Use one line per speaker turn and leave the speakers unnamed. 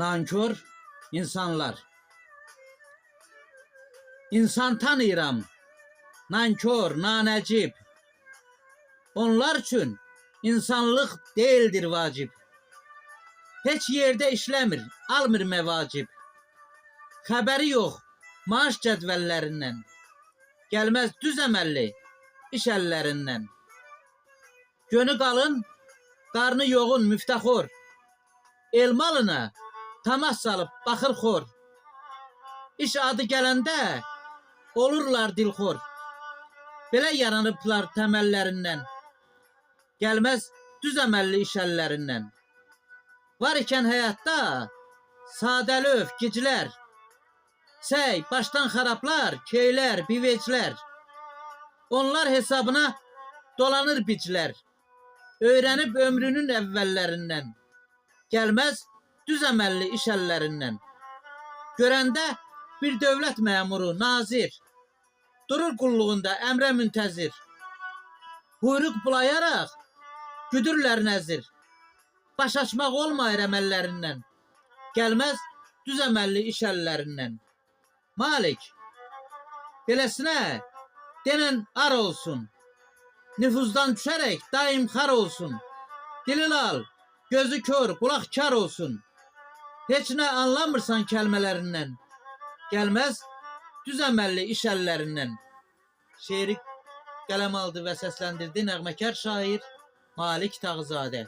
nankör insanlar. İnsan tanıyıram, nankör, nanəcib. Onlar üçün insanlıq değildir vacib. Heç yerdə işləmir, almır məvacib. Xəbəri yox maaş cədvəllərindən. Gəlməz düz əməlli iş əllərindən. Gönü qalın, qarnı yoğun müftəxor. Elmalına tamas salıb baxır xor. İş adı gələndə olurlar dilxor. Belə yaranıblar təməllərindən. Gəlməz düz əməlli iş əllərindən. Var ikən həyatda sadəlöv giclər. Səy, başdan xarablar, keylər, biveclər. Onlar hesabına dolanır biclər. Öyrənib ömrünün əvvəllərindən. Gəlməz düz əməlli iş əllərindən. Görəndə bir dövlət məmuru, nazir. Durur qulluğunda əmrə müntəzir. Buyruq bulayaraq güdürlər nəzir. Baş açmaq olmayır əməllərindən. Gəlməz düz əməlli iş əllərindən. Malik, beləsinə denən ar olsun. Nüfuzdan düşərək daim xar olsun. Dili lal, gözü kör, qulaq kar olsun. Heç nə anlamırsan kəlmələrindən. Gəlməz düz əməlli iş əllərindən. Şeiri qələm aldı və səsləndirdi nəğməkar şair Malik Tağızadə.